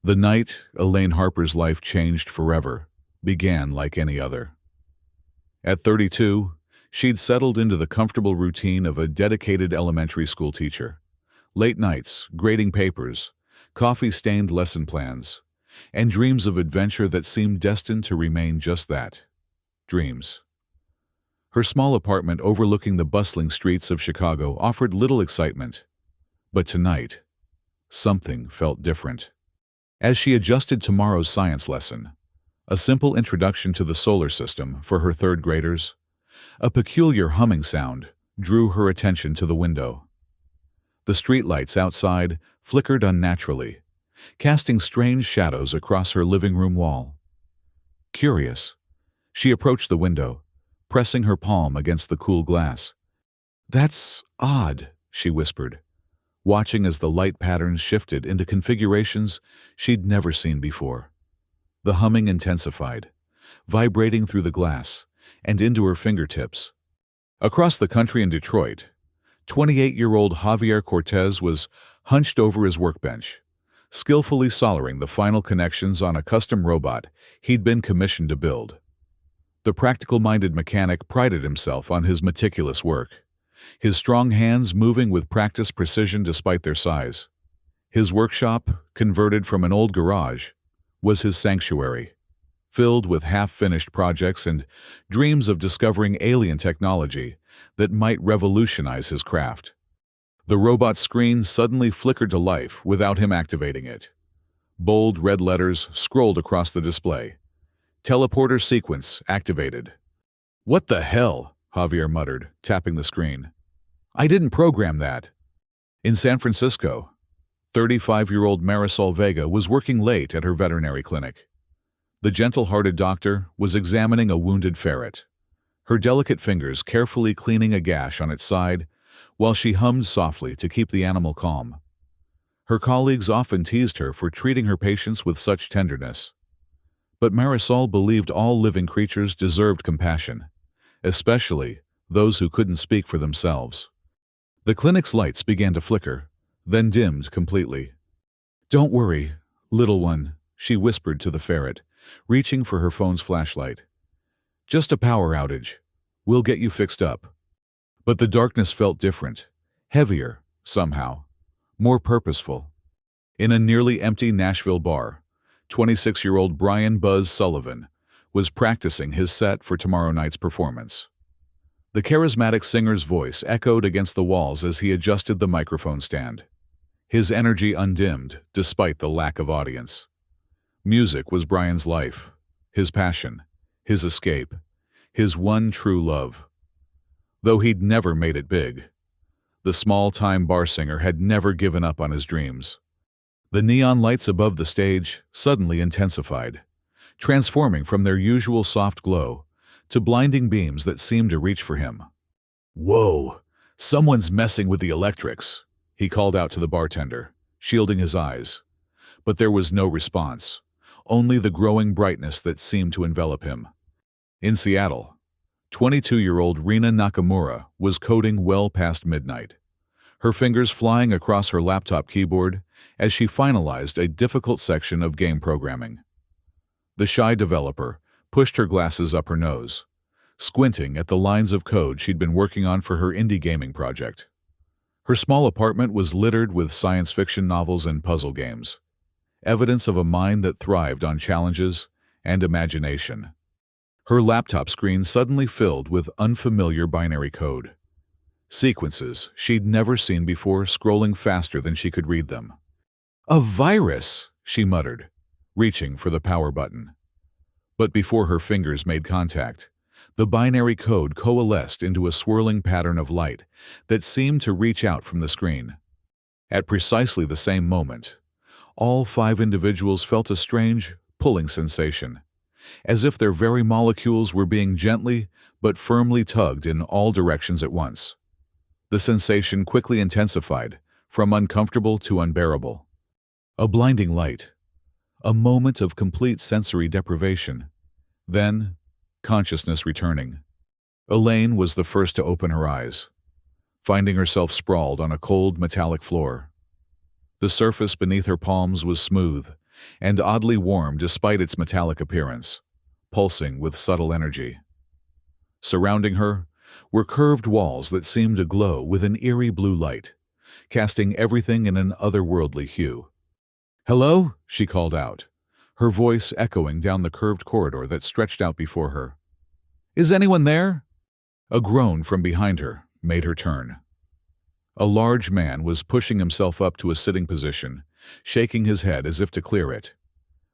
The night Elaine Harper's life changed forever began like any other. At 32, she'd settled into the comfortable routine of a dedicated elementary school teacher. Late nights, grading papers, coffee-stained lesson plans, and dreams of adventure that seemed destined to remain just that, dreams. Her small apartment overlooking the bustling streets of Chicago offered little excitement. But tonight, something felt different. As she adjusted tomorrow's science lesson, a simple introduction to the solar system for her third graders, a peculiar humming sound drew her attention to the window. The streetlights outside flickered unnaturally, casting strange shadows across her living room wall. Curious, she approached the window, pressing her palm against the cool glass. "That's odd," she whispered, watching as the light patterns shifted into configurations she'd never seen before. The humming intensified, vibrating through the glass and into her fingertips. Across the country in Detroit, 28-year-old Javier Cortez was hunched over his workbench, skillfully soldering the final connections on a custom robot he'd been commissioned to build. The practical-minded mechanic prided himself on his meticulous work, his strong hands moving with practiced precision despite their size. His workshop, converted from an old garage, was his sanctuary, filled with half-finished projects and dreams of discovering alien technology that might revolutionize his craft. The robot's screen suddenly flickered to life without him activating it. Bold red letters scrolled across the display. Teleporter sequence activated. "What the hell?" Javier muttered, tapping the screen. "I didn't program that." In San Francisco, 35-year-old Marisol Vega was working late at her veterinary clinic. The gentle-hearted doctor was examining a wounded ferret, her delicate fingers carefully cleaning a gash on its side while she hummed softly to keep the animal calm. Her colleagues often teased her for treating her patients with such tenderness. But Marisol believed all living creatures deserved compassion, especially those who couldn't speak for themselves. The clinic's lights began to flicker, then dimmed completely. "Don't worry, little one," she whispered to the ferret, reaching for her phone's flashlight. "Just a power outage. We'll get you fixed up." But the darkness felt different, heavier, somehow, more purposeful. In a nearly empty Nashville bar, 26-year-old Brian Buzz Sullivan was practicing his set for tomorrow night's performance. The charismatic singer's voice echoed against the walls as he adjusted the microphone stand, his energy undimmed despite the lack of audience. Music was Brian's life, his passion, his escape, his one true love. Though he'd never made it big, the small-time bar singer had never given up on his dreams. The neon lights above the stage suddenly intensified, transforming from their usual soft glow to blinding beams that seemed to reach for him. "Whoa, someone's messing with the electrics," he called out to the bartender, shielding his eyes. But there was no response, only the growing brightness that seemed to envelop him. In Seattle, 22-year-old Rina Nakamura was coding well past midnight, her fingers flying across her laptop keyboard as she finalized a difficult section of game programming. The shy developer pushed her glasses up her nose, squinting at the lines of code she'd been working on for her indie gaming project. Her small apartment was littered with science fiction novels and puzzle games, evidence of a mind that thrived on challenges and imagination. Her laptop screen suddenly filled with unfamiliar binary code, sequences she'd never seen before scrolling faster than she could read them. "A virus," she muttered, reaching for the power button. But before her fingers made contact, the binary code coalesced into a swirling pattern of light that seemed to reach out from the screen. At precisely the same moment, all 5 individuals felt a strange, pulling sensation, as if their very molecules were being gently but firmly tugged in all directions at once. The sensation quickly intensified, from uncomfortable to unbearable. A blinding light, a moment of complete sensory deprivation. Then, consciousness returning. Elaine was the first to open her eyes, finding herself sprawled on a cold metallic floor. The surface beneath her palms was smooth, and oddly warm despite its metallic appearance, pulsing with subtle energy. Surrounding her were curved walls that seemed to glow with an eerie blue light, casting everything in an otherworldly hue. "Hello?" she called out, her voice echoing down the curved corridor that stretched out before her. "Is anyone there?" A groan from behind her made her turn. A large man was pushing himself up to a sitting position, shaking his head as if to clear it.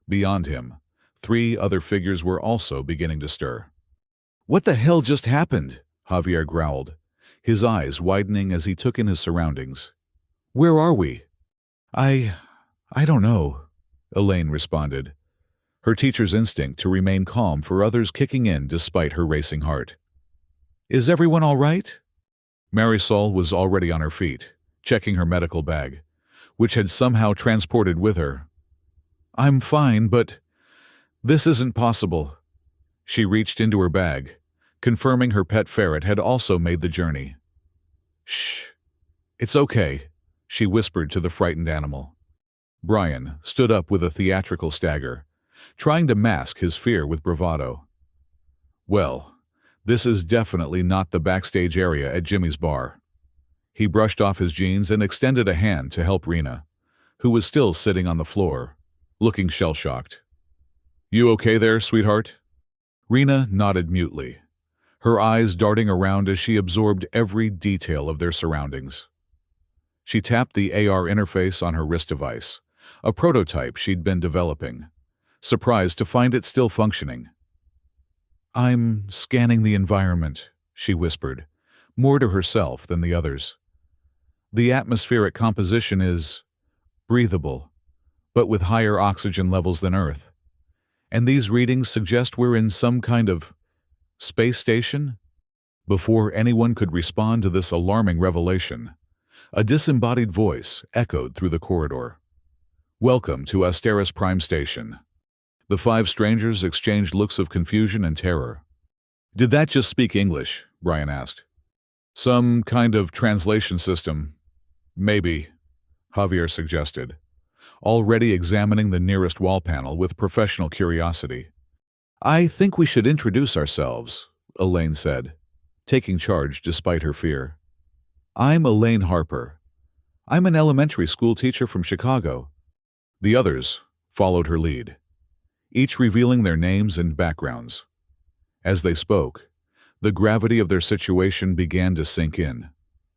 Beyond him, 3 other figures were also beginning to stir. "What the hell just happened?" Javier growled, his eyes widening as he took in his surroundings. "Where are we?" I don't know," Elaine responded, her teacher's instinct to remain calm for others kicking in despite her racing heart. "Is everyone all right?" Marisol was already on her feet, checking her medical bag, which had somehow transported with her. "I'm fine, but this isn't possible." She reached into her bag, confirming her pet ferret had also made the journey. "Shh, it's okay," she whispered to the frightened animal. Brian stood up with a theatrical stagger, trying to mask his fear with bravado. "Well, this is definitely not the backstage area at Jimmy's bar." He brushed off his jeans and extended a hand to help Rena, who was still sitting on the floor, looking shell-shocked. "You okay there, sweetheart?" Rena nodded mutely, her eyes darting around as she absorbed every detail of their surroundings. She tapped the AR interface on her wrist device, a prototype she'd been developing, surprised to find it still functioning. "I'm scanning the environment," she whispered, more to herself than the others. "The atmospheric composition is breathable, but with higher oxygen levels than Earth. And these readings suggest we're in some kind of space station?" Before anyone could respond to this alarming revelation, a disembodied voice echoed through the corridor. "Welcome to Asteris Prime Station." The 5 strangers exchanged looks of confusion and terror. "Did that just speak English?" Brian asked. "Some kind of translation system." "Maybe," Javier suggested, already examining the nearest wall panel with professional curiosity. "I think we should introduce ourselves," Elaine said, taking charge despite her fear. "I'm Elaine Harper. I'm an elementary school teacher from Chicago." The others followed her lead, each revealing their names and backgrounds. As they spoke, the gravity of their situation began to sink in.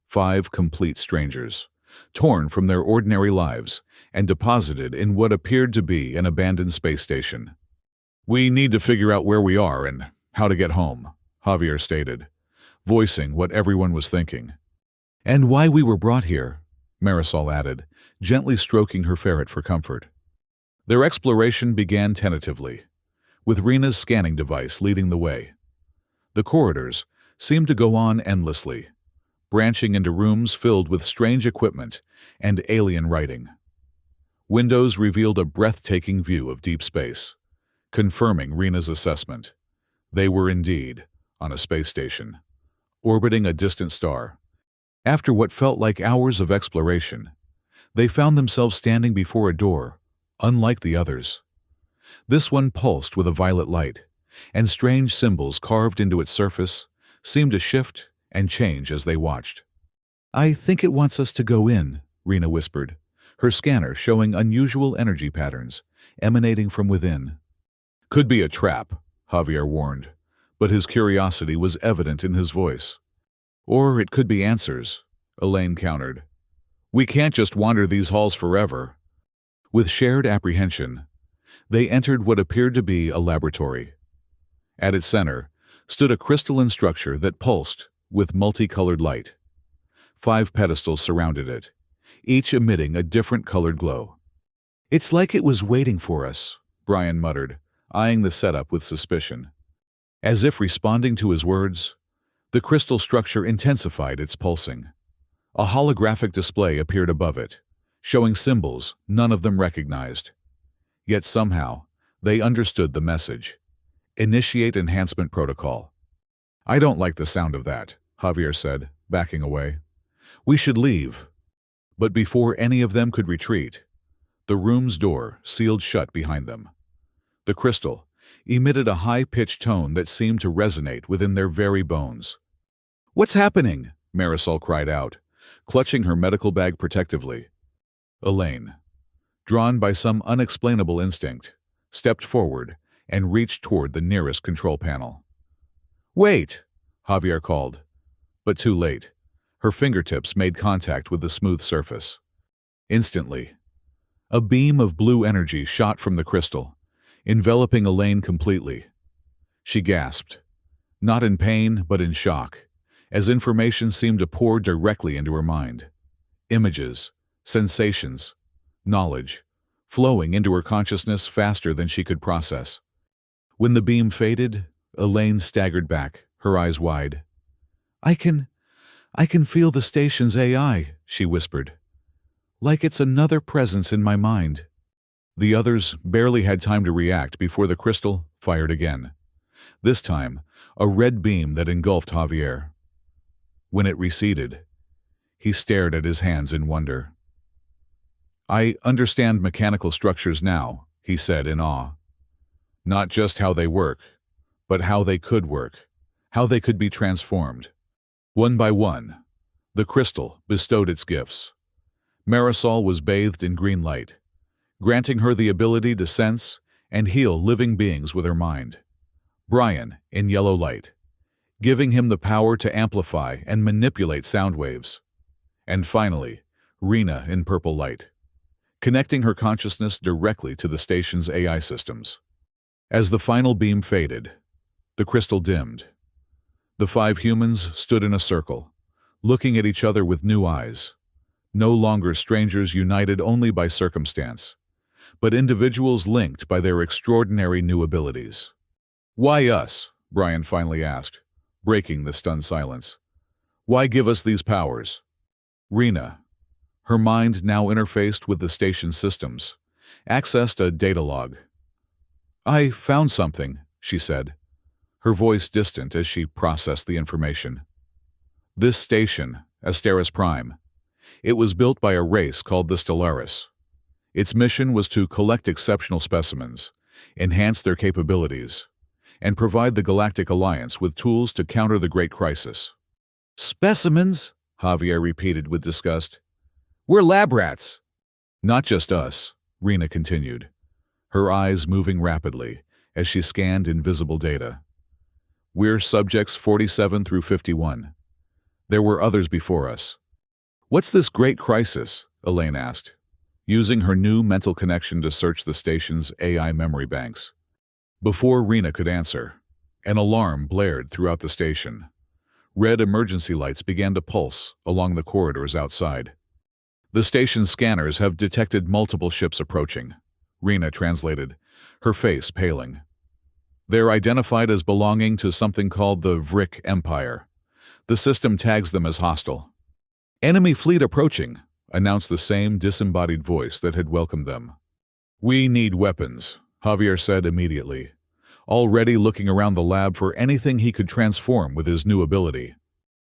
5 complete strangers, torn from their ordinary lives and deposited in what appeared to be an abandoned space station. "We need to figure out where we are and how to get home," Javier stated, voicing what everyone was thinking. "And why we were brought here," Marisol added, gently stroking her ferret for comfort. Their exploration began tentatively, with Rena's scanning device leading the way. The corridors seemed to go on endlessly, branching into rooms filled with strange equipment and alien writing. Windows revealed a breathtaking view of deep space, confirming Rena's assessment. They were indeed on a space station, orbiting a distant star. After what felt like hours of exploration, they found themselves standing before a door, unlike the others. This one pulsed with a violet light, and strange symbols carved into its surface seemed to shift and change as they watched. "I think it wants us to go in," Rena whispered, her scanner showing unusual energy patterns emanating from within. "Could be a trap," Javier warned, but his curiosity was evident in his voice. "Or it could be answers," Elaine countered. "We can't just wander these halls forever." With shared apprehension, they entered what appeared to be a laboratory. At its center stood a crystalline structure that pulsed with multicolored light. 5 pedestals surrounded it, each emitting a different colored glow. "It's like it was waiting for us," Brian muttered, eyeing the setup with suspicion. As if responding to his words, the crystal structure intensified its pulsing. A holographic display appeared above it, showing symbols none of them recognized. Yet somehow, they understood the message. Initiate enhancement protocol. "I don't like the sound of that," Javier said, backing away. "We should leave." But before any of them could retreat, The room's door sealed shut behind them. The crystal emitted a high-pitched tone that seemed to resonate within their very bones. "What's happening?" Marisol cried out, clutching her medical bag protectively. Elaine, drawn by some unexplainable instinct, stepped forward and reached toward the nearest control panel. "Wait!" Javier called, but too late. Her fingertips made contact with the smooth surface. Instantly, a beam of blue energy shot from the crystal, enveloping Elaine completely. She gasped, not in pain but in shock, as information seemed to pour directly into her mind. Images, sensations, knowledge, flowing into her consciousness faster than she could process. When the beam faded, Elaine staggered back, her eyes wide. I can feel the station's AI," she whispered. "Like it's another presence in my mind." The others barely had time to react before the crystal fired again. This time, a red beam that engulfed Javier. When it receded, he stared at his hands in wonder. "I understand mechanical structures now," he said in awe. "Not just how they work, but how they could work, how they could be transformed." One by one, the crystal bestowed its gifts. Marisol was bathed in green light, granting her the ability to sense and heal living beings with her mind. Brian in yellow light, giving him the power to amplify and manipulate sound waves. And finally, Rena in purple light, connecting her consciousness directly to the station's AI systems. As the final beam faded, the crystal dimmed. The 5 humans stood in a circle, looking at each other with new eyes, no longer strangers united only by circumstance, but individuals linked by their extraordinary new abilities. "Why us?" Brian finally asked, breaking the stunned silence. "Why give us these powers?" Rena, her mind now interfaced with the station's systems, accessed a data log. "I found something," she said, her voice distant as she processed the information. "This station, Asteris Prime, it was built by a race called the Stellaris. Its mission was to collect exceptional specimens, enhance their capabilities, and provide the Galactic Alliance with tools to counter the Great Crisis." "Specimens?" Javier repeated with disgust. "We're lab rats." "Not just us," Rena continued, her eyes moving rapidly as she scanned invisible data. "We're subjects 47 through 51. There were others before us." "What's this Great Crisis?" Elaine asked, using her new mental connection to search the station's AI memory banks. Before Rena could answer, an alarm blared throughout the station. Red emergency lights began to pulse along the corridors outside. "The station's scanners have detected multiple ships approaching," Rena translated, her face paling. "They're identified as belonging to something called the Vrick Empire. The system tags them as hostile." "Enemy fleet approaching," announced the same disembodied voice that had welcomed them. "We need weapons," Javier said immediately, already looking around the lab for anything he could transform with his new ability.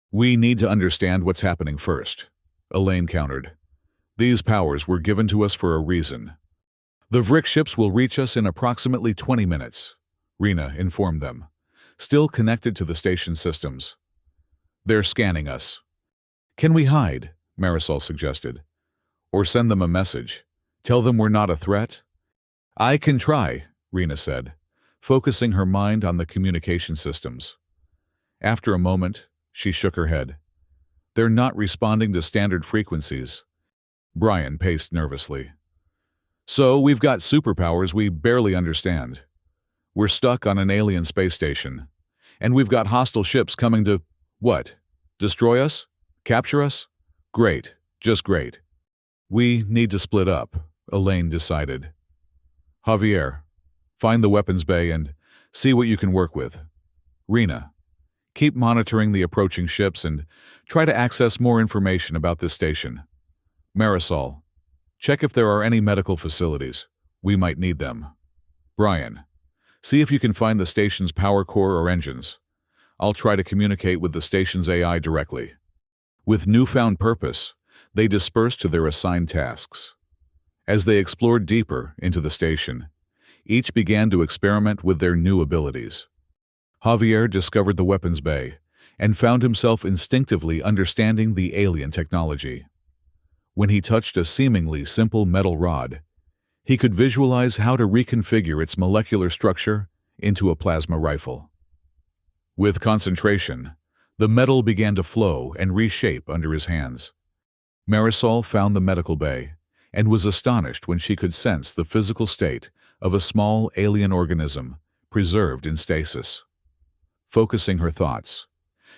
"We need to understand what's happening first," Elaine countered. "These powers were given to us for a reason." "The Vrick ships will reach us in approximately 20 minutes, Rena informed them, still connected to the station systems. "They're scanning us." "Can we hide?" Marisol suggested. "Or send them a message. Tell them we're not a threat?" "I can try," Rena said, focusing her mind on the communication systems. After a moment, she shook her head. "They're not responding to standard frequencies." Brian paced nervously. "So we've got superpowers we barely understand. We're stuck on an alien space station, and we've got hostile ships coming to, what, destroy us? Capture us? Great, just great." "We need to split up," Elaine decided. "Javier, find the weapons bay and see what you can work with. Rena, keep monitoring the approaching ships and try to access more information about this station. Marisol, check if there are any medical facilities. We might need them. Brian, see if you can find the station's power core or engines. I'll try to communicate with the station's AI directly." With newfound purpose, they dispersed to their assigned tasks. As they explored deeper into the station, each began to experiment with their new abilities. Javier discovered the weapons bay and found himself instinctively understanding the alien technology. When he touched a seemingly simple metal rod, he could visualize how to reconfigure its molecular structure into a plasma rifle. With concentration, the metal began to flow and reshape under his hands. Marisol found the medical bay and was astonished when she could sense the physical state of a small alien organism preserved in stasis. Focusing her thoughts,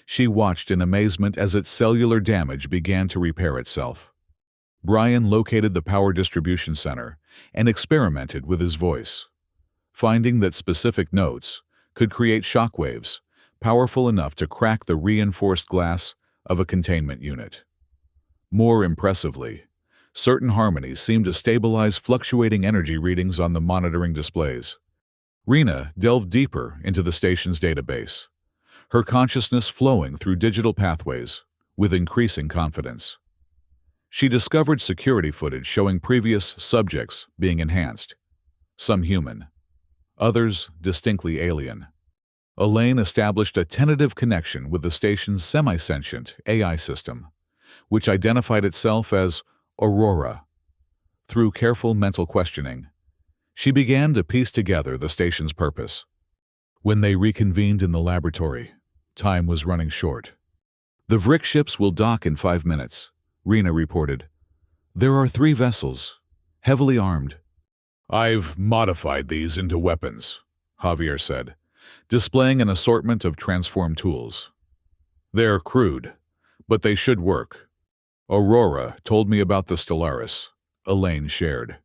she watched in amazement as its cellular damage began to repair itself. Brian located the power distribution center and experimented with his voice, finding that specific notes could create shockwaves powerful enough to crack the reinforced glass of a containment unit. More impressively, certain harmonies seemed to stabilize fluctuating energy readings on the monitoring displays. Rena delved deeper into the station's database, her consciousness flowing through digital pathways with increasing confidence. She discovered security footage showing previous subjects being enhanced, some human, others distinctly alien. Elaine established a tentative connection with the station's semi-sentient AI system, which identified itself as Aurora. Through careful mental questioning, she began to piece together the station's purpose. When they reconvened in the laboratory, time was running short. "The Vrick ships will dock in 5 minutes," Rena reported. "There are 3 vessels, heavily armed." "I've modified these into weapons," Javier said, displaying an assortment of transformed tools. "They're crude, but they should work. Aurora told me about the Stellaris," Elaine shared.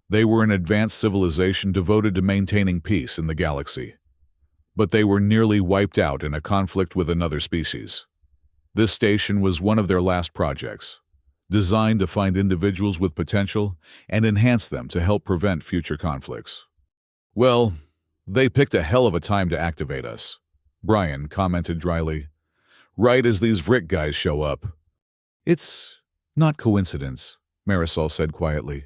"They were an advanced civilization devoted to maintaining peace in the galaxy. But they were nearly wiped out in a conflict with another species. This station was one of their last projects, designed to find individuals with potential and enhance them to help prevent future conflicts." "Well, they picked a hell of a time to activate us," Brian commented dryly. "Right as these Vrick guys show up." "It's not coincidence," Marisol said quietly.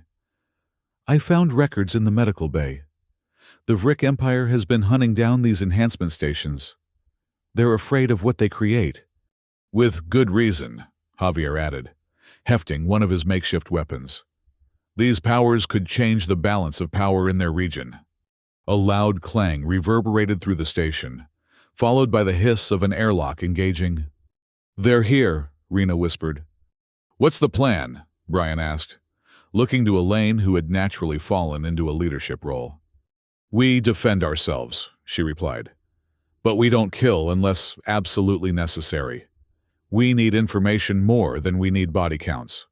"I found records in the medical bay. The Vrick Empire has been hunting down these enhancement stations. They're afraid of what they create." "With good reason," Javier added, hefting one of his makeshift weapons. "These powers could change the balance of power in their region." A loud clang reverberated through the station, followed by the hiss of an airlock engaging. "They're here," Rena whispered. "What's the plan?" Brian asked, looking to Elaine, who had naturally fallen into a leadership role. "We defend ourselves," she replied. "But we don't kill unless absolutely necessary. We need information more than we need body counts."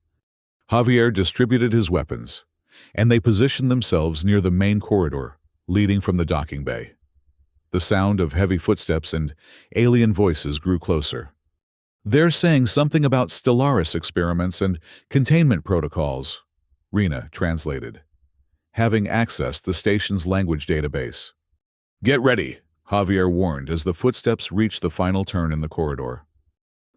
Javier distributed his weapons, and they positioned themselves near the main corridor leading from the docking bay. The sound of heavy footsteps and alien voices grew closer. "They're saying something about Stellaris experiments and containment protocols," Rena translated, having accessed the station's language database. "Get ready," Javier warned as the footsteps reached the final turn in the corridor.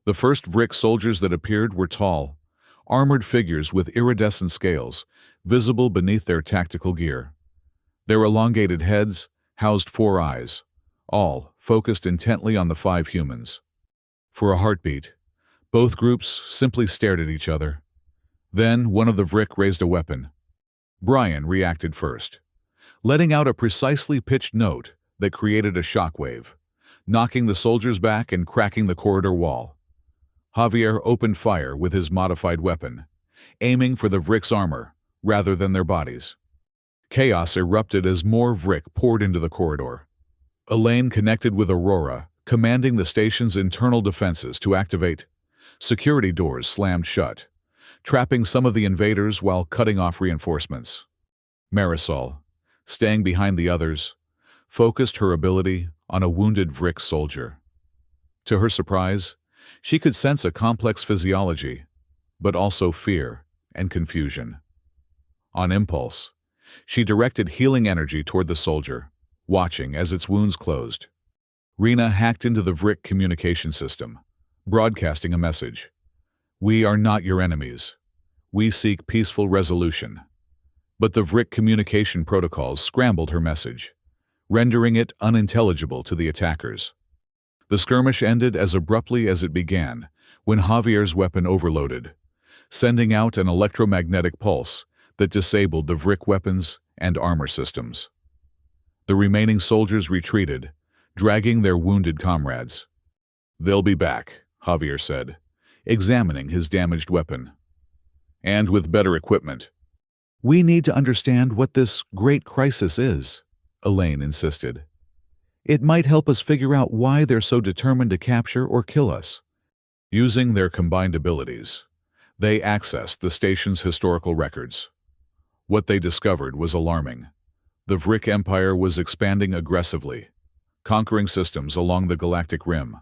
The first Vrick soldiers that appeared were tall, armored figures with iridescent scales visible beneath their tactical gear. Their elongated heads housed 4 eyes, all focused intently on the 5 humans. For a heartbeat, both groups simply stared at each other. Then one of the Vrick raised a weapon. Brian reacted first, letting out a precisely pitched note that created a shockwave, knocking the soldiers back and cracking the corridor wall. Javier opened fire with his modified weapon, aiming for the Vrick's armor rather than their bodies. Chaos erupted as more Vrick poured into the corridor. Elaine connected with Aurora, commanding the station's internal defenses to activate. Security doors slammed shut, trapping some of the invaders while cutting off reinforcements. Marisol, staying behind the others, focused her ability on a wounded Vrick soldier. To her surprise, she could sense a complex physiology, but also fear and confusion. On impulse, she directed healing energy toward the soldier, watching as its wounds closed. Rena hacked into the Vrick communication system, broadcasting a message. "We are not your enemies. We seek peaceful resolution. But the Vrick communication protocols scrambled her message, rendering it unintelligible to the attackers. The skirmish ended as abruptly as it began, when Javier's weapon overloaded, sending out an electromagnetic pulse that disabled the Vrick weapons and armor systems. The remaining soldiers retreated, dragging their wounded comrades. "They'll be back," Javier said, examining his damaged weapon. "And with better equipment." "We need to understand what this great crisis is," Elaine insisted. "It might help us figure out why they're so determined to capture or kill us." Using their combined abilities, they accessed the station's historical records. What they discovered was alarming. The Vrick Empire was expanding aggressively, conquering systems along the galactic rim.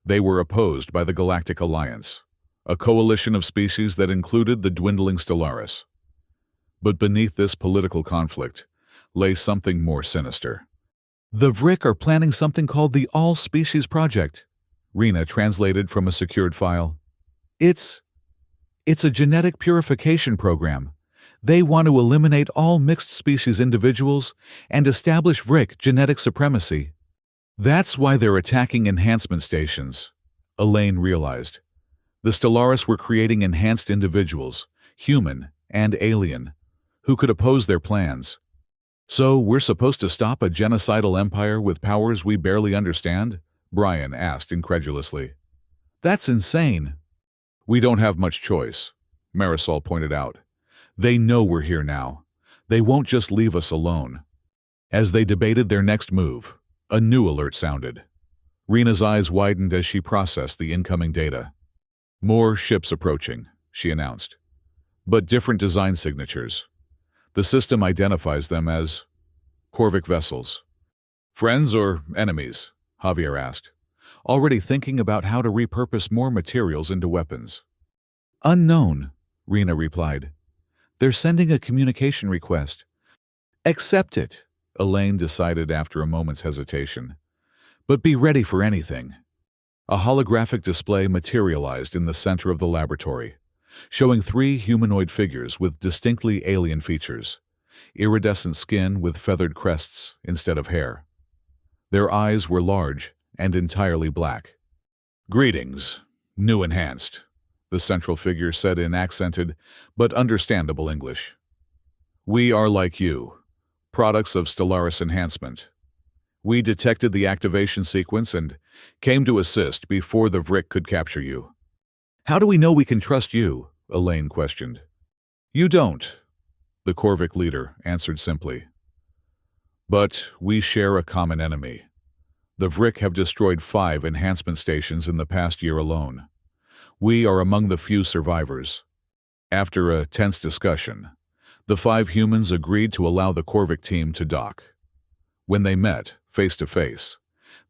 They were opposed by the Galactic Alliance, a coalition of species that included the dwindling Stellaris. But beneath this political conflict lay something more sinister. "The Vrick are planning something called the All-Species Project," Rena translated from a secured file. It's a genetic purification program. They want to eliminate all mixed-species individuals and establish Vrick genetic supremacy. That's why they're attacking enhancement stations," Elaine realized. The Stellaris were creating enhanced individuals, human and alien, who could oppose their plans. "So we're supposed to stop a genocidal empire with powers we barely understand?" Brian asked incredulously. "That's insane." "We don't have much choice," Marisol pointed out. "They know we're here now. They won't just leave us alone." As they debated their next move, a new alert sounded. Rena's eyes widened as she processed the incoming data. "More ships approaching," she announced. "But different design signatures. The system identifies them as Corvic vessels." "Friends or enemies?" Javier asked, already thinking about how to repurpose more materials into weapons. "Unknown," Rena replied. "They're sending a communication request." "Accept it," Elaine decided after a moment's hesitation. "But be ready for anything." A holographic display materialized in the center of the laboratory, showing 3 humanoid figures with distinctly alien features, iridescent skin with feathered crests instead of hair. Their eyes were large and entirely black. "Greetings, new enhanced," the central figure said in accented but understandable English. "We are like you, products of Stellaris enhancement. We detected the activation sequence and came to assist before the Vrick could capture you." "How do we know we can trust you?" Elaine questioned. "You don't," the Corvic leader answered simply. "But we share a common enemy. The Vrick have destroyed 5 enhancement stations in the past year alone. We are among the few survivors." After a tense discussion, the 5 humans agreed to allow the Corvic team to dock. When they met, face to face,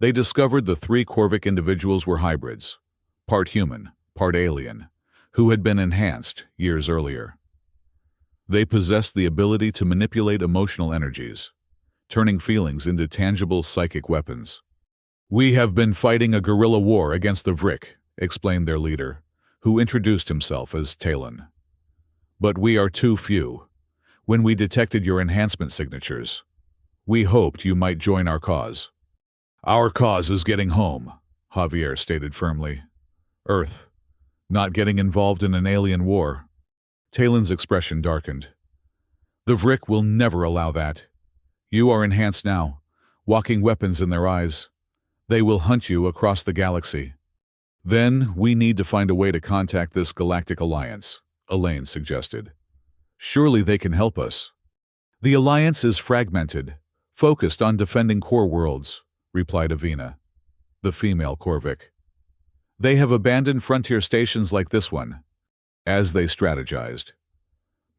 they discovered the 3 Corvic individuals were hybrids, part human, part alien, who had been enhanced years earlier. They possessed the ability to manipulate emotional energies, turning feelings into tangible psychic weapons. "We have been fighting a guerrilla war against the Vrick," explained their leader, who introduced himself as Talon. "But we are too few. When we detected your enhancement signatures, we hoped you might join our cause." "Our cause is getting home," Javier stated firmly. "Earth, not getting involved in an alien war." Talon's expression darkened. "The Vrick will never allow that. You are enhanced now, walking weapons in their eyes. They will hunt you across the galaxy." "Then we need to find a way to contact this Galactic Alliance," Elaine suggested. "Surely they can help us." "The Alliance is fragmented, focused on defending core worlds," replied Avina, the female Corvic. "They have abandoned frontier stations like this one." As they strategized,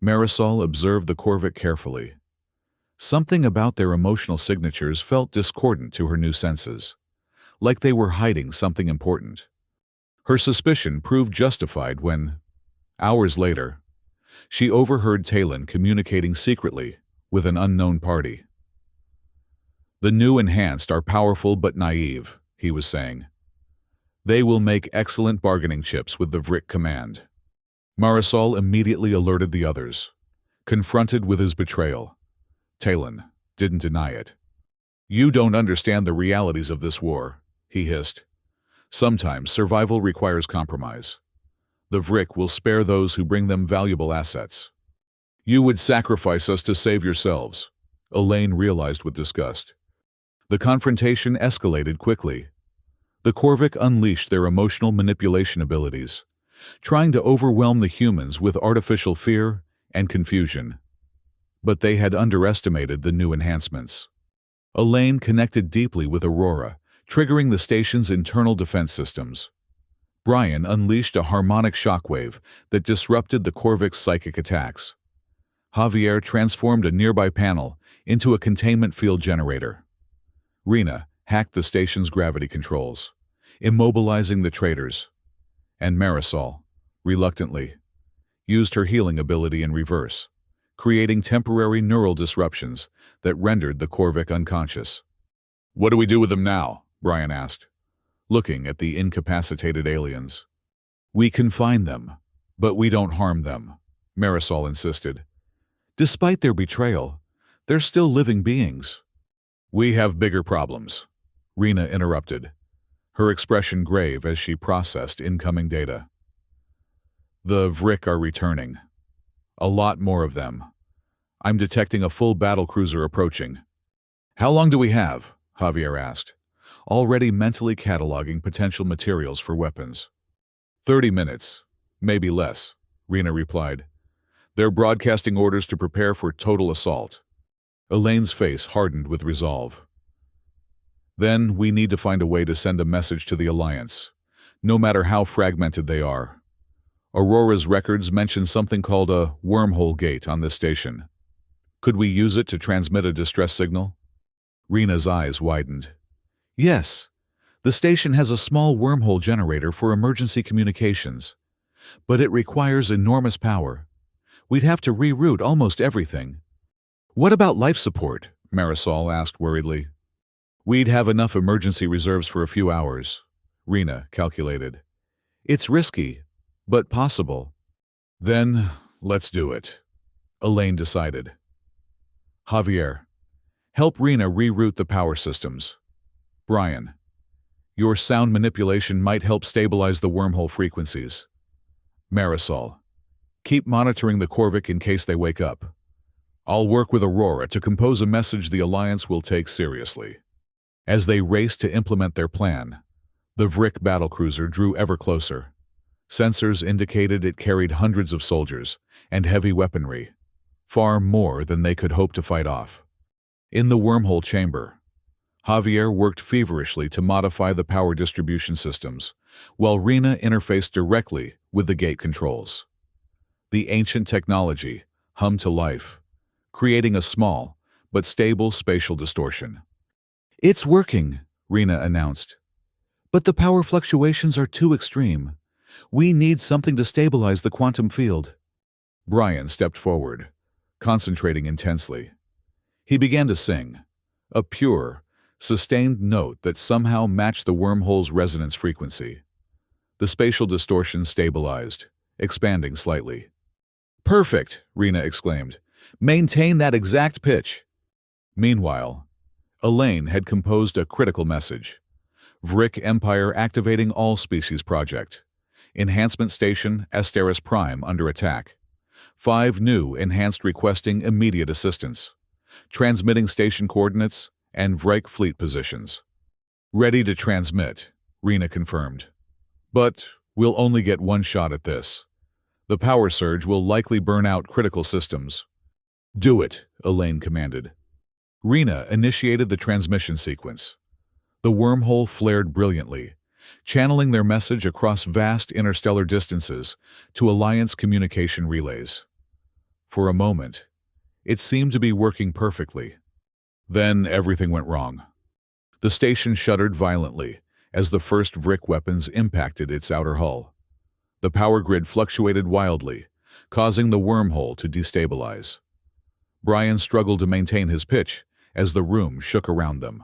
Marisol observed the Corvic carefully. Something about their emotional signatures felt discordant to her new senses, like they were hiding something important. Her suspicion proved justified when, hours later, she overheard Talon communicating secretly with an unknown party. "The new enhanced are powerful but naive," he was saying. "They will make excellent bargaining chips with the Vrick command." Marisol immediately alerted the others. Confronted with his betrayal, Talon didn't deny it. "You don't understand the realities of this war," he hissed. "Sometimes survival requires compromise. The Vrick will spare those who bring them valuable assets." "You would sacrifice us to save yourselves," Elaine realized with disgust. The confrontation escalated quickly. The Korvac unleashed their emotional manipulation abilities, trying to overwhelm the humans with artificial fear and confusion. But they had underestimated the new enhancements. Elaine connected deeply with Aurora, triggering the station's internal defense systems. Brian unleashed a harmonic shockwave that disrupted the Korvac's psychic attacks. Javier transformed a nearby panel into a containment field generator. Rena hacked the station's gravity controls, immobilizing the traitors. And Marisol, reluctantly, used her healing ability in reverse, creating temporary neural disruptions that rendered the Korvac unconscious. "What do we do with them now?" Brian asked, looking at the incapacitated aliens. "We confine them, but we don't harm them," Marisol insisted. "Despite their betrayal, they're still living beings." "We have bigger problems," Rena interrupted, her expression grave as she processed incoming data. "The Vrick are returning. A lot more of them. I'm detecting a full battlecruiser approaching." "How long do we have?" Javier asked, already mentally cataloging potential materials for weapons. 30 minutes, maybe less," Rena replied. "They're broadcasting orders to prepare for total assault." Elaine's face hardened with resolve. "Then we need to find a way to send a message to the Alliance, no matter how fragmented they are. Aurora's records mention something called a wormhole gate on this station. Could we use it to transmit a distress signal?" Rena's eyes widened. "Yes, the station has a small wormhole generator for emergency communications, but it requires enormous power. We'd have to reroute almost everything." "What about life support?" Marisol asked worriedly. "We'd have enough emergency reserves for a few hours," Rena calculated. "It's risky, but possible." "Then let's do it," Elaine decided. "Javier, help Rena reroute the power systems. Brian, your sound manipulation might help stabilize the wormhole frequencies. Marisol, keep monitoring the Korvac in case they wake up. I'll work with Aurora to compose a message the Alliance will take seriously." As they raced to implement their plan, the Vrick battlecruiser drew ever closer. Sensors indicated it carried hundreds of soldiers and heavy weaponry, far more than they could hope to fight off. In the wormhole chamber, Javier worked feverishly to modify the power distribution systems, while Rena interfaced directly with the gate controls. The ancient technology hummed to life, creating a small but stable spatial distortion. "It's working," Rena announced. "But the power fluctuations are too extreme. We need something to stabilize the quantum field." Brian stepped forward, concentrating intensely. He began to sing, a pure, sustained note that somehow matched the wormhole's resonance frequency. The spatial distortion stabilized, expanding slightly. "Perfect!" Rena exclaimed. "Maintain that exact pitch." Meanwhile, Elaine had composed a critical message. Vrick Empire activating all species project. Enhancement Station Asteris Prime under attack. 5 new enhanced requesting immediate assistance. Transmitting station coordinates and Vrick fleet positions. "Ready to transmit," Rena confirmed. "But we'll only get one shot at this. The power surge will likely burn out critical systems." "Do it," Elaine commanded. Rena initiated the transmission sequence. The wormhole flared brilliantly, channeling their message across vast interstellar distances to Alliance communication relays. For a moment, it seemed to be working perfectly. Then everything went wrong. The station shuddered violently as the first Vrick weapons impacted its outer hull. The power grid fluctuated wildly, causing the wormhole to destabilize. Brian struggled to maintain his pitch as the room shook around them.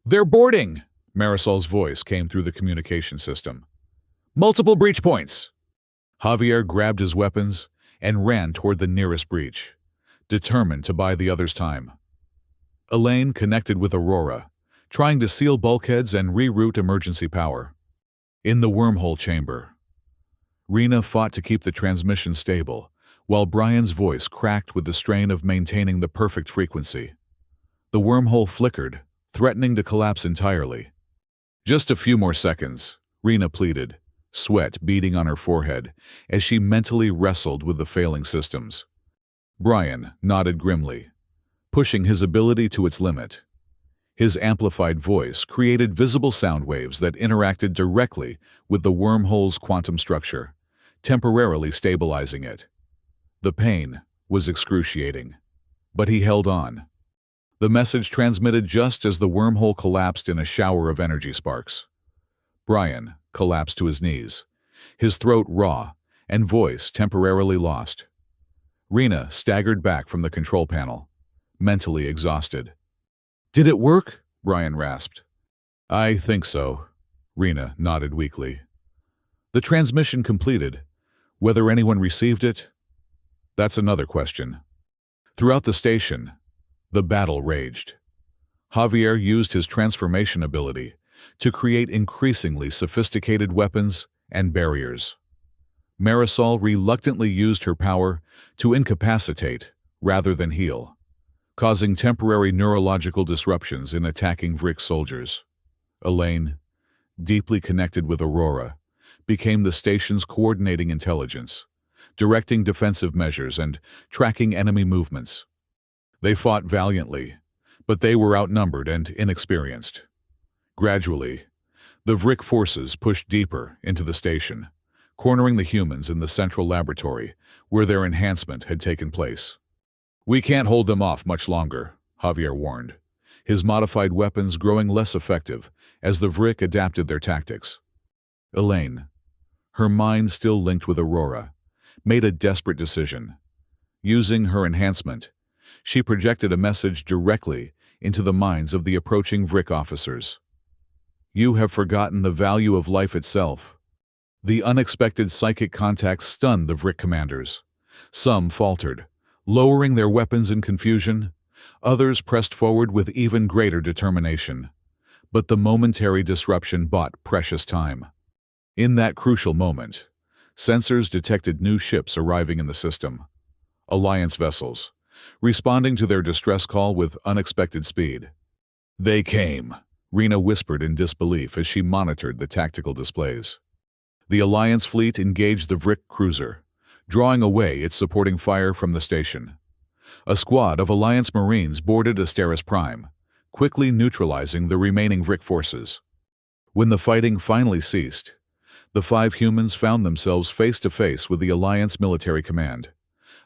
"They're boarding!" Marisol's voice came through the communication system. "Multiple breach points!" Javier grabbed his weapons and ran toward the nearest breach. determined to buy the others time. Elaine connected with Aurora, trying to seal bulkheads and reroute emergency power. In the wormhole chamber, Rena fought to keep the transmission stable, while Brian's voice cracked with the strain of maintaining the perfect frequency. The wormhole flickered, threatening to collapse entirely. "Just a few more seconds," Rena pleaded, sweat beading on her forehead as she mentally wrestled with the failing systems. Brian nodded grimly, pushing his ability to its limit. His amplified voice created visible sound waves that interacted directly with the wormhole's quantum structure, temporarily stabilizing it. The pain was excruciating, but he held on. The message transmitted just as the wormhole collapsed in a shower of energy sparks. Brian collapsed to his knees, his throat raw and voice temporarily lost. Rena staggered back from the control panel, mentally exhausted. "Did it work?" Brian rasped. "I think so," Rena nodded weakly. The transmission completed. Whether anyone received it? That's another question. Throughout the station, the battle raged. Javier used his transformation ability to create increasingly sophisticated weapons and barriers. Marisol reluctantly used her power to incapacitate rather than heal, causing temporary neurological disruptions in attacking Vrick soldiers. Elaine, deeply connected with Aurora, became the station's coordinating intelligence, directing defensive measures and tracking enemy movements. They fought valiantly, but they were outnumbered and inexperienced. Gradually, the Vrick forces pushed deeper into the station, cornering the humans in the central laboratory where their enhancement had taken place. "We can't hold them off much longer," Javier warned, his modified weapons growing less effective as the Vrick adapted their tactics. Elaine, her mind still linked with Aurora, made a desperate decision. Using her enhancement, she projected a message directly into the minds of the approaching Vrick officers. "You have forgotten the value of life itself." The unexpected psychic contact stunned the Vrick commanders. Some faltered, lowering their weapons in confusion. Others pressed forward with even greater determination. But the momentary disruption bought precious time. In that crucial moment, sensors detected new ships arriving in the system. Alliance vessels, responding to their distress call with unexpected speed. "They came," Rena whispered in disbelief as she monitored the tactical displays. The Alliance fleet engaged the Vrick cruiser, drawing away its supporting fire from the station. A squad of Alliance Marines boarded Asteris Prime, quickly neutralizing the remaining Vrick forces. When the fighting finally ceased, the 5 humans found themselves face-to-face with the Alliance Military Command,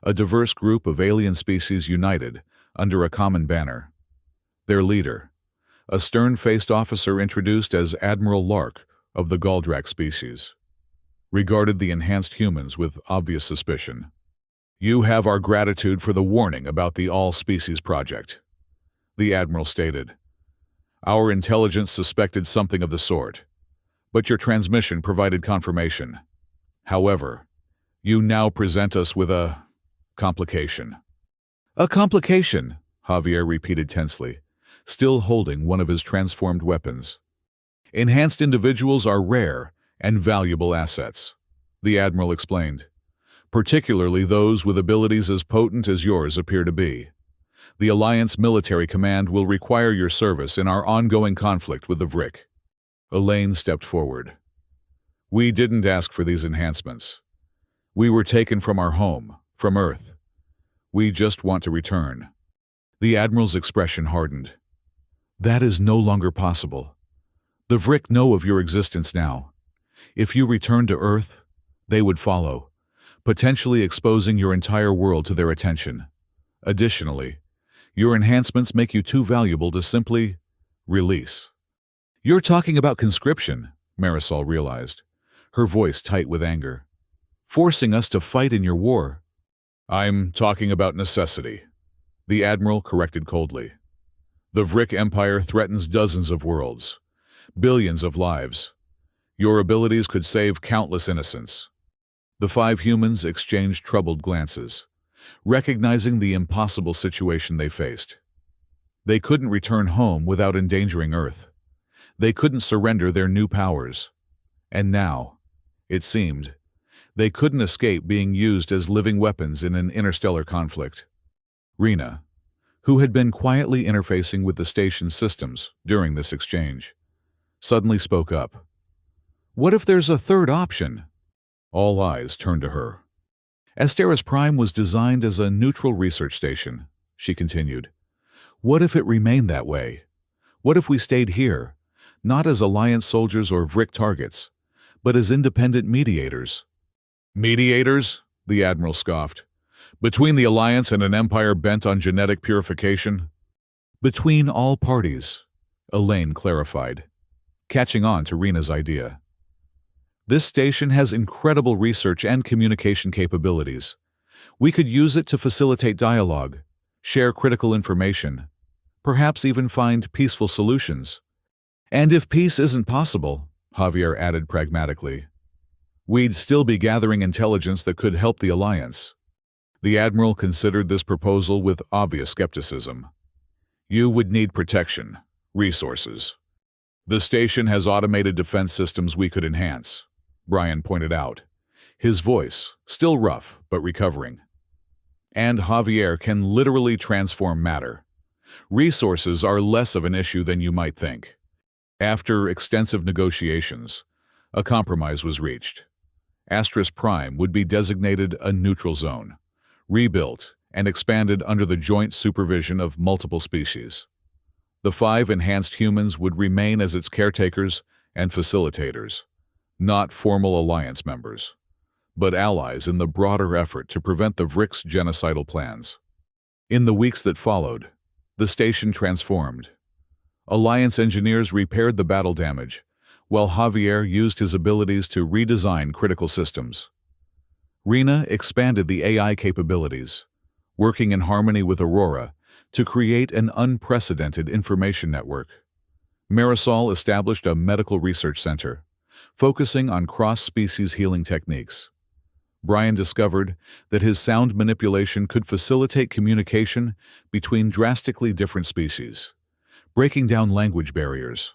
a diverse group of alien species united under a common banner. Their leader, a stern-faced officer introduced as Admiral Lark of the Galdrak species, regarded the enhanced humans with obvious suspicion. "You have our gratitude for the warning about the All-Species Project," the Admiral stated. "Our intelligence suspected something of the sort, but your transmission provided confirmation. However, you now present us with a complication." "A complication," Javier repeated tensely, still holding one of his transformed weapons. "Enhanced individuals are rare and valuable assets," the Admiral explained, "particularly those with abilities as potent as yours appear to be. The Alliance Military Command will require your service in our ongoing conflict with the Vrick." Elaine stepped forward. "We didn't ask for these enhancements. We were taken from our home, from Earth. We just want to return." The Admiral's expression hardened. "That is no longer possible. The Vrick know of your existence now. If you return to Earth, they would follow, potentially exposing your entire world to their attention. Additionally, your enhancements make you too valuable to simply release." "You're talking about conscription," Marisol realized, her voice tight with anger. "Forcing us to fight in your war." "I'm talking about necessity," the Admiral corrected coldly. "The Vrick Empire threatens dozens of worlds, billions of lives. Your abilities could save countless innocents." The 5 humans exchanged troubled glances, recognizing the impossible situation they faced. They couldn't return home without endangering Earth. They couldn't surrender their new powers. And now, it seemed, they couldn't escape being used as living weapons in an interstellar conflict. Rena, who had been quietly interfacing with the station's systems during this exchange, suddenly spoke up. "What if there's a third option?" All eyes turned to her. "Asteris Prime was designed as a neutral research station," she continued. "What if it remained that way? What if we stayed here, not as Alliance soldiers or Vrick targets, but as independent mediators?" "Mediators?" the Admiral scoffed. "Between the Alliance and an empire bent on genetic purification?" "Between all parties," Elaine clarified, catching on to Rena's idea. "This station has incredible research and communication capabilities. We could use it to facilitate dialogue, share critical information, perhaps even find peaceful solutions. And if peace isn't possible," Javier added pragmatically, "we'd still be gathering intelligence that could help the Alliance." The Admiral considered this proposal with obvious skepticism. "You would need protection, resources. The station has automated defense systems we could enhance," Brian pointed out, his voice still rough but recovering. "And Javier can literally transform matter. Resources are less of an issue than you might think." After extensive negotiations, a compromise was reached. Asteris Prime would be designated a neutral zone, rebuilt and expanded under the joint supervision of multiple species. The 5 enhanced humans would remain as its caretakers and facilitators, not formal Alliance members, but allies in the broader effort to prevent the Vrick's genocidal plans. In the weeks that followed, the station transformed. Alliance engineers repaired the battle damage, while Javier used his abilities to redesign critical systems. Rena expanded the AI capabilities, working in harmony with Aurora to create an unprecedented information network. Marisol established a medical research center, focusing on cross-species healing techniques. Brian discovered that his sound manipulation could facilitate communication between drastically different species, breaking down language barriers.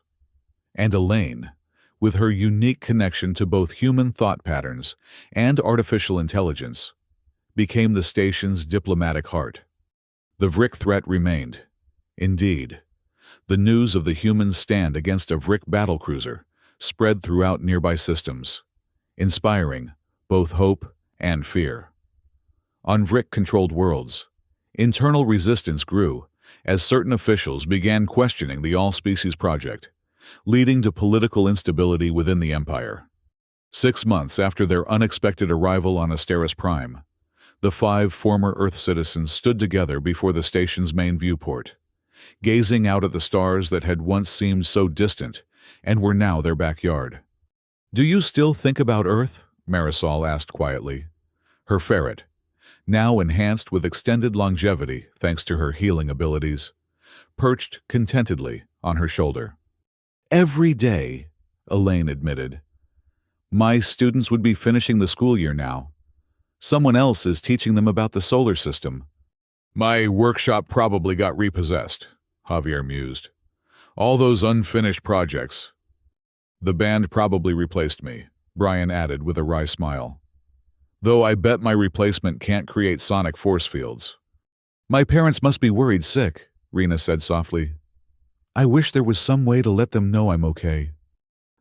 And Elaine, with her unique connection to both human thought patterns and artificial intelligence, became the station's diplomatic heart. The Vrick threat remained. Indeed, the news of the humans' stand against a Vrick battlecruiser spread throughout nearby systems, inspiring both hope and fear. On Vrick-controlled worlds, internal resistance grew as certain officials began questioning the All-Species Project, leading to political instability within the Empire. 6 months after their unexpected arrival on Asteris Prime, the 5 former Earth citizens stood together before the station's main viewport, gazing out at the stars that had once seemed so distant and were now their backyard. "Do you still think about Earth?" Marisol asked quietly. Her ferret, now enhanced with extended longevity thanks to her healing abilities, perched contentedly on her shoulder. "Every day," Elaine admitted. "My students would be finishing the school year now. Someone else is teaching them about the solar system." "My workshop probably got repossessed," Javier mused. "All those unfinished projects." "The band probably replaced me," Brian added with a wry smile. "Though I bet my replacement can't create sonic force fields." "My parents must be worried sick," Rena said softly. "I wish there was some way to let them know I'm okay."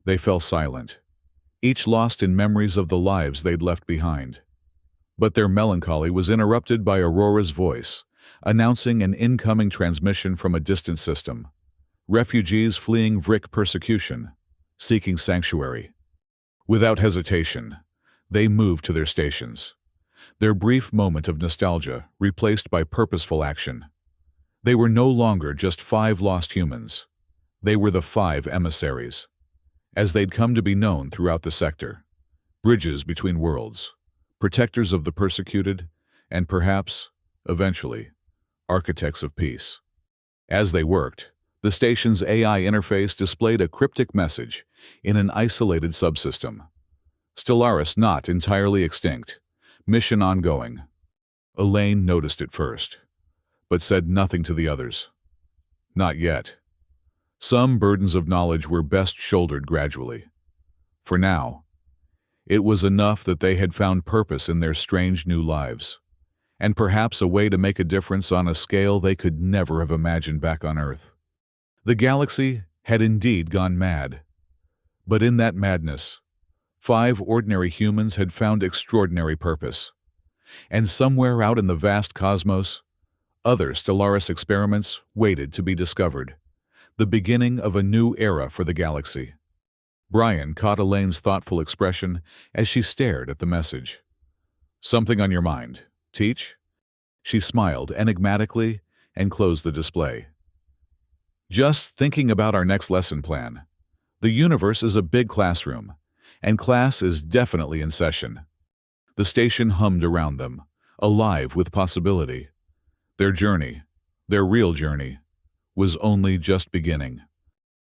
They fell silent, each lost in memories of the lives they'd left behind. But their melancholy was interrupted by Aurora's voice, announcing an incoming transmission from a distant system. Refugees fleeing Vrick persecution, seeking sanctuary. Without hesitation, they moved to their stations, their brief moment of nostalgia replaced by purposeful action. They were no longer just 5 lost humans. They were the 5 emissaries, as they'd come to be known throughout the sector. Bridges between worlds, protectors of the persecuted, and perhaps, eventually, architects of peace. As they worked, the station's AI interface displayed a cryptic message in an isolated subsystem. "Stellaris not entirely extinct. Mission ongoing." Elaine noticed it first, but said nothing to the others. Not yet. Some burdens of knowledge were best shouldered gradually. For now, it was enough that they had found purpose in their strange new lives, and perhaps a way to make a difference on a scale they could never have imagined back on Earth. The galaxy had indeed gone mad, but in that madness, 5 ordinary humans had found extraordinary purpose. And somewhere out in the vast cosmos, other Stellaris experiments waited to be discovered, the beginning of a new era for the galaxy. Brian caught Elaine's thoughtful expression as she stared at the message. "Something on your mind, Teach?" She smiled enigmatically and closed the display. "Just thinking about our next lesson plan. The universe is a big classroom, and class is definitely in session." The station hummed around them, alive with possibility. Their journey, their real journey, was only just beginning.